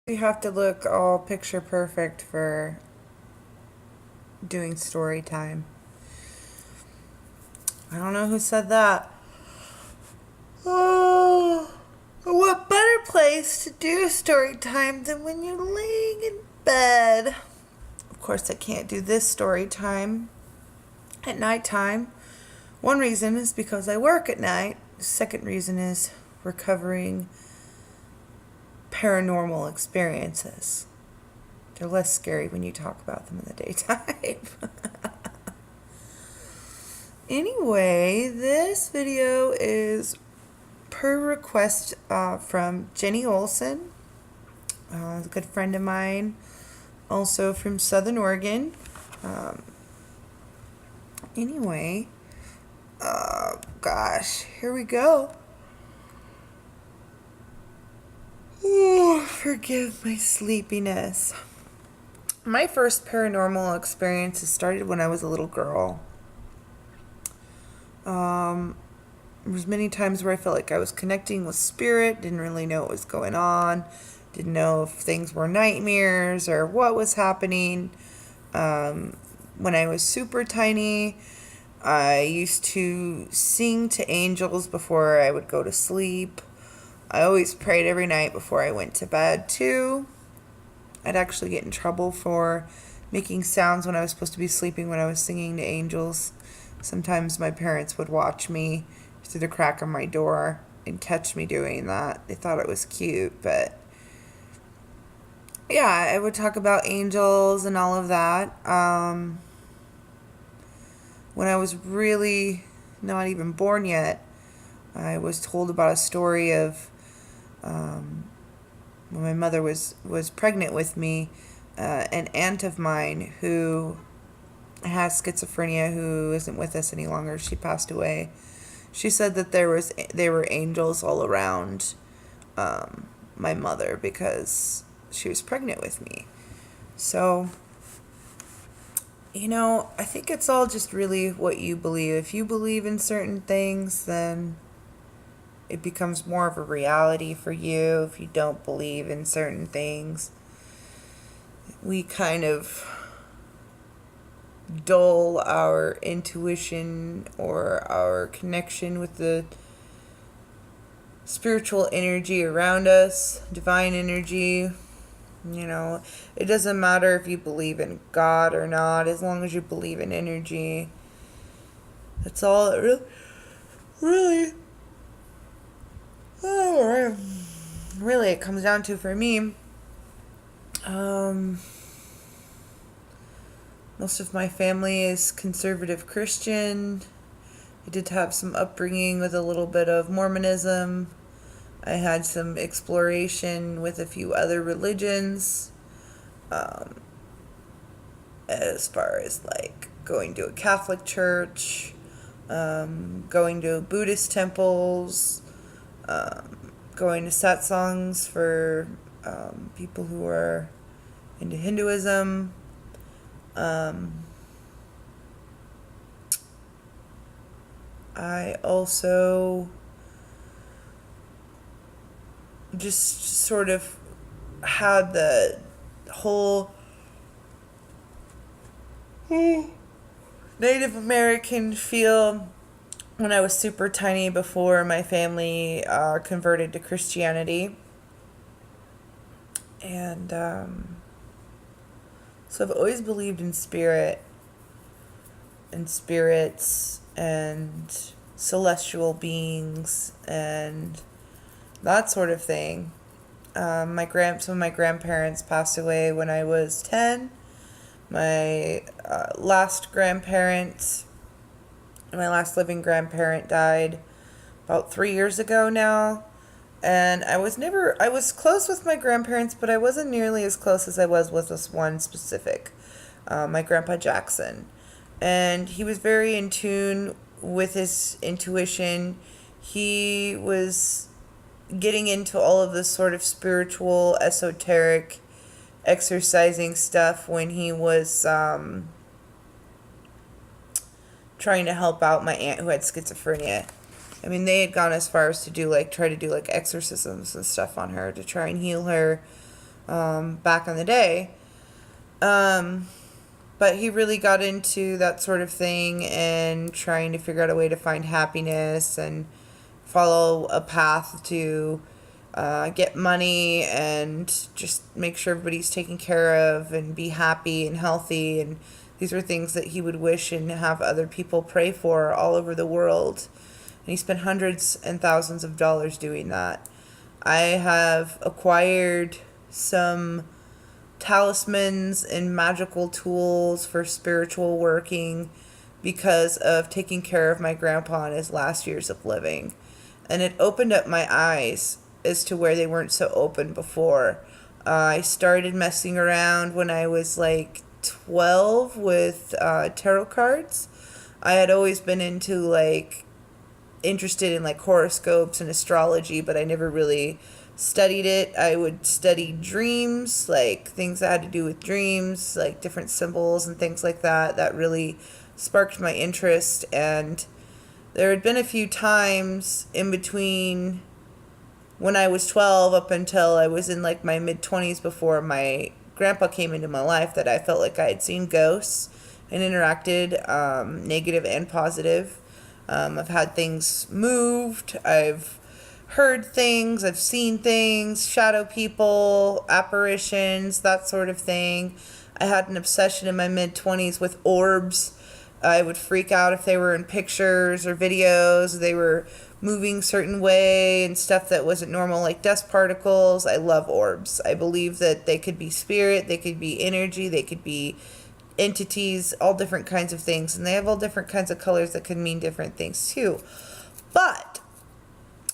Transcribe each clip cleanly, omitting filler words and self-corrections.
You have to look all picture perfect for doing story time. I don't know who said that. Oh, what better place to do story time than when you're laying in bed? Of course, I can't do this story time at nighttime. One reason is because I work at night. The second reason is recovering paranormal experiences. They're less scary when you talk about them in the daytime. Anyway, this video is per request from Jenny Olson, a good friend of mine, also from Southern Oregon. Anyway, gosh, here we go. Oh, forgive my sleepiness. My first paranormal experiences started when I was a little girl. There was many times where I felt like I was connecting with spirit, didn't really know what was going on, didn't know if things were nightmares or what was happening. When I was super tiny, I used to sing to angels before I would go to sleep. I always prayed every night before I went to bed, too. I'd actually get in trouble for making sounds when I was supposed to be sleeping when I was singing to angels. Sometimes my parents would watch me through the crack of my door and catch me doing that. They thought it was cute, but yeah, I would talk about angels and all of that. When I was really not even born yet, I was told about a story of when my mother was pregnant with me, an aunt of mine who has schizophrenia, who isn't with us any longer. She passed away. She said that there were angels all around my mother because she was pregnant with me. So, I think it's all just really what you believe. If you believe in certain things, then it becomes more of a reality for you. If you don't believe in certain things, we kind of dull our intuition or our connection with the spiritual energy around us, divine energy. It doesn't matter if you believe in God or not, as long as you believe in energy. That's all it really it comes down to for me. Most of my family is conservative Christian. I did have some upbringing with a little bit of Mormonism. I had some exploration with a few other religions, as far as like going to a Catholic church, going to Buddhist temples, going to satsangs for people who are into Hinduism. I also just sort of had the whole Native American feel when I was super tiny before my family converted to Christianity. And so I've always believed in spirit and spirits and celestial beings and that sort of thing. Some of my grandparents passed away when I was 10. My last living grandparent died about 3 years ago now. And I was close with my grandparents, but I wasn't nearly as close as I was with this one specific, my grandpa Jackson. And he was very in tune with his intuition. He was getting into all of this sort of spiritual, esoteric, exercising stuff when he was trying to help out my aunt who had schizophrenia. I mean, they had gone as far as to try to do exorcisms and stuff on her to try and heal her. back in the day. But he really got into that sort of thing and trying to figure out a way to find happiness and follow a path to get money and just make sure everybody's taken care of and be happy and healthy. And these were things that he would wish and have other people pray for all over the world. And he spent hundreds and thousands of dollars doing that. I have acquired some talismans and magical tools for spiritual working because of taking care of my grandpa in his last years of living. And it opened up my eyes as to where they weren't so open before. I started messing around when I was like 12 with tarot cards. I had always been into interested in horoscopes and astrology, but I never really studied it. I would study dreams, things that had to do with dreams, different symbols and things like that. That really sparked my interest. And there had been a few times in between when I was 12 up until I was in my mid-20s before my grandpa came into my life that I felt like I had seen ghosts and interacted, negative and positive. I've had things moved. I've heard things. I've seen things, shadow people, apparitions, that sort of thing. I had an obsession in my mid-20s with orbs. I would freak out if they were in pictures or videos. They were moving certain way and stuff that wasn't normal, like dust particles. I love orbs. I believe that they could be spirit, they could be energy, they could be entities, all different kinds of things. And they have all different kinds of colors that can mean different things too. But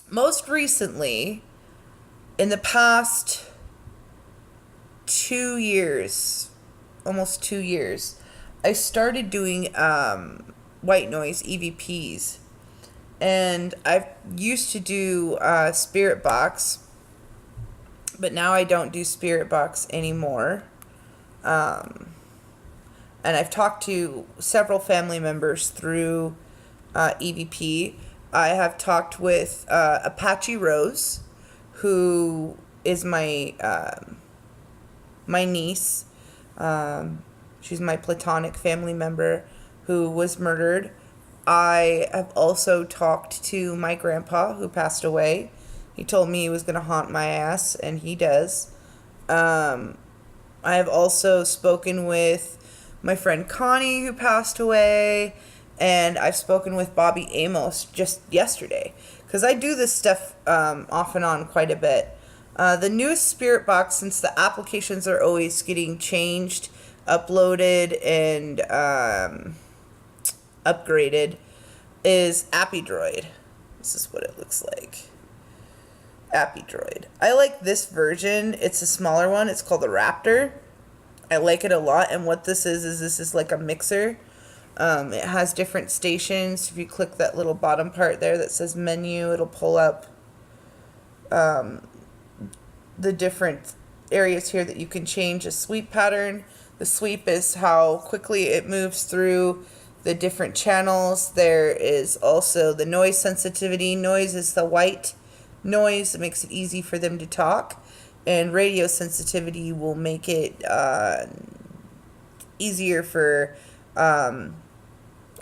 most recently, in the past 2 years, almost 2 years, I started doing white noise EVPs. And I used to do spirit box, but now I don't do spirit box anymore. And I've talked to several family members through EVP. I have talked with Apache Rose, who is my niece. She's my platonic family member who was murdered. I have also talked to my grandpa who passed away. He told me he was going to haunt my ass, and he does. I have also spoken with my friend Connie who passed away, and I've spoken with Bobby Amos just yesterday, because I do this stuff off and on quite a bit. The newest spirit box, since the applications are always getting changed, uploaded, and upgraded, is Appydroid. This is what it looks like. Appydroid. I like this version. It's a smaller one. It's called the Raptor. I like it a lot. And what this is this is like a mixer. It has different stations. If you click that little bottom part there that says menu, it'll pull up the different areas here that you can change a sweep pattern. The sweep is how quickly it moves through the different channels. There is also the noise sensitivity. Noise is the white noise. It makes it easy for them to talk. And radio sensitivity will make it easier for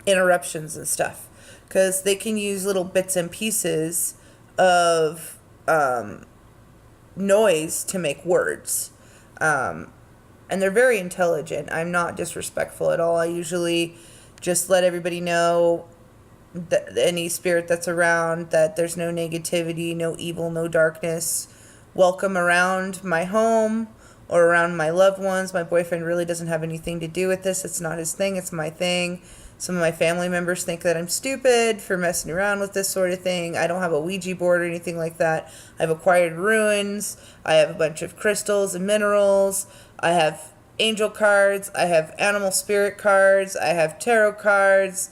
interruptions and stuff. Because they can use little bits and pieces of noise to make words. And they're very intelligent. I'm not disrespectful at all. I usually just let everybody know, that any spirit that's around, that there's no negativity, no evil, no darkness. Welcome around my home or around my loved ones. My boyfriend really doesn't have anything to do with this. It's not his thing. It's my thing. Some of my family members think that I'm stupid for messing around with this sort of thing. I don't have a Ouija board or anything like that. I've acquired ruins. I have a bunch of crystals and minerals. I have angel cards. I have animal spirit cards. I have tarot cards.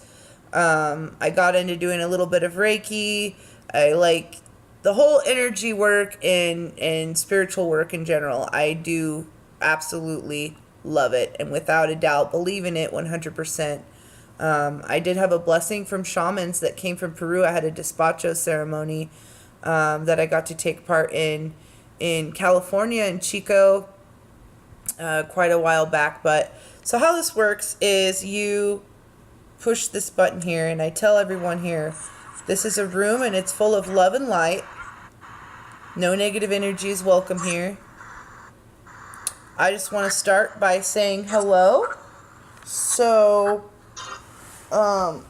I got into doing a little bit of Reiki. I like the whole energy work and spiritual work in general. I do absolutely love it, and without a doubt believe in it 100%. I did have a blessing from shamans that came from Peru. I had a despacho ceremony that I got to take part in, in California, in Chico, quite a while back. But so how this works is you push this button here, and I tell everyone here, this is a room and it's full of love and light. No negative energy is welcome here. I just want to start by saying hello. So, I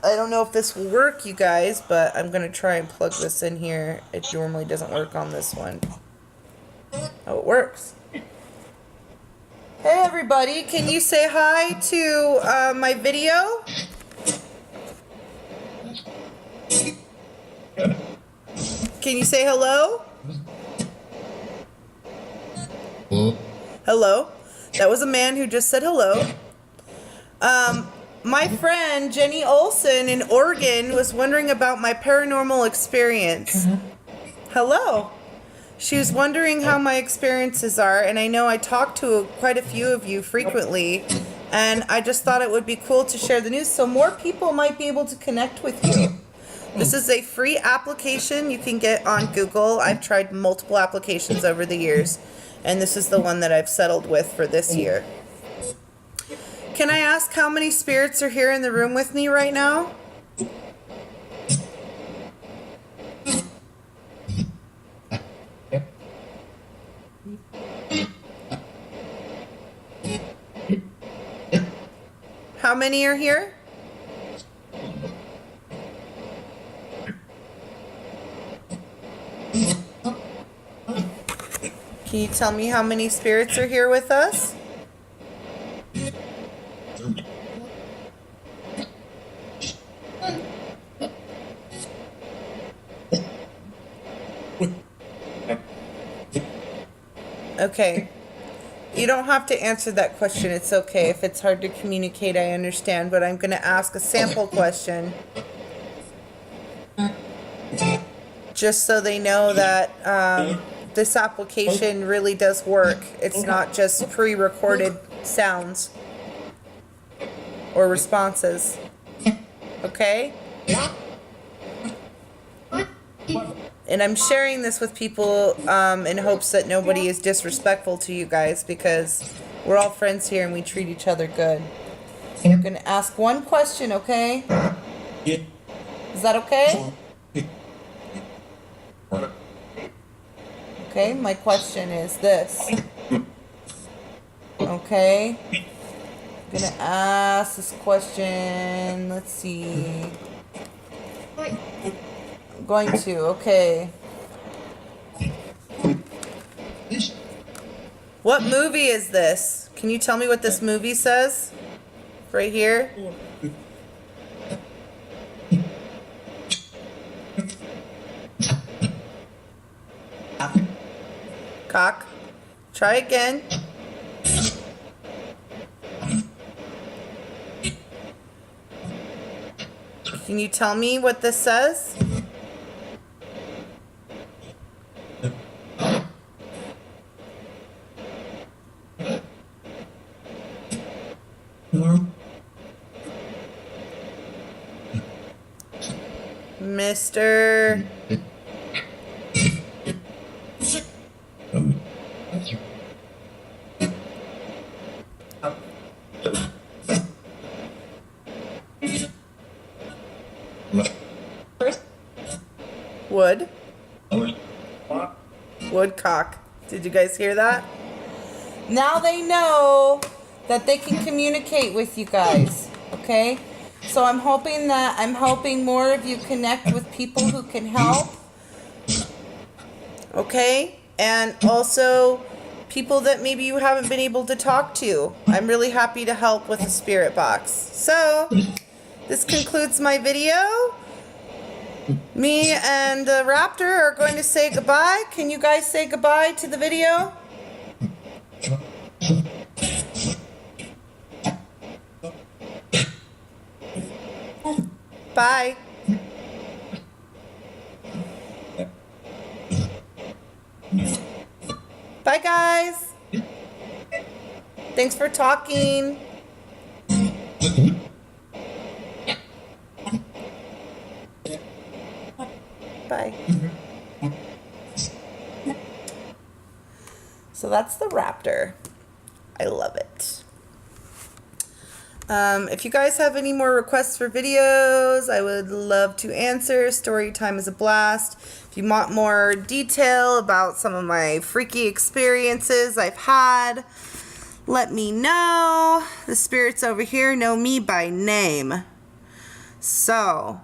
don't know if this will work, you guys, but I'm going to try and plug this in here. It normally doesn't work on this one. Oh, it works. Hey everybody, can you say hi to my video? Can you say hello? Hello. That was a man who just said hello. My friend Jenny Olson in Oregon was wondering about my paranormal experience. Hello. She was wondering how my experiences are, and I know I talk to quite a few of you frequently, and I just thought it would be cool to share the news so more people might be able to connect with you. This is a free application you can get on Google. I've tried multiple applications over the years, and this is the one that I've settled with for this year. Can I ask how many spirits are here in the room with me right now? How many are here? Can you tell me how many spirits are here with us? Okay. You don't have to answer that question. It's okay. If it's hard to communicate, I understand. But I'm going to ask a sample question. Just so they know that this application really does work. It's not just pre-recorded sounds or responses. Okay? And I'm sharing this with people in hopes that nobody is disrespectful to you guys, because we're all friends here and we treat each other good. I'm going to ask one question, okay? Is that okay? Okay, my question is this. Okay? I'm going to ask this question. Let's see. I'm going to, okay. What movie is this? Can you tell me what this movie says? Right here? Cock. Try again. Can you tell me what this says? Mr. Wood. Woodcock. Did you guys hear that? Now they know that they can communicate with you guys. Okay? So I'm hoping more of you connect with people who can help. Okay? And also people that maybe you haven't been able to talk to. I'm really happy to help with the spirit box. So, this concludes my video. Me and the Raptor are going to say goodbye. Can you guys say goodbye to the video? Bye. Bye, guys. Thanks for talking. Bye. So that's the Raptor. I love it. If you guys have any more requests for videos, I would love to answer. Story time is a blast. If you want more detail about some of my freaky experiences I've had, let me know. The spirits over here know me by name. So,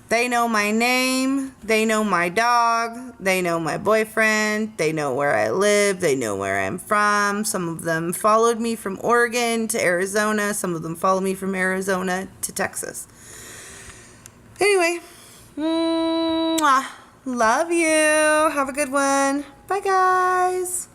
they know my name, they know my dog, they know my boyfriend, they know where I live, they know where I'm from. Some of them followed me from Oregon to Arizona, some of them followed me from Arizona to Texas. Anyway, mwah, love you. Have a good one. Bye, guys.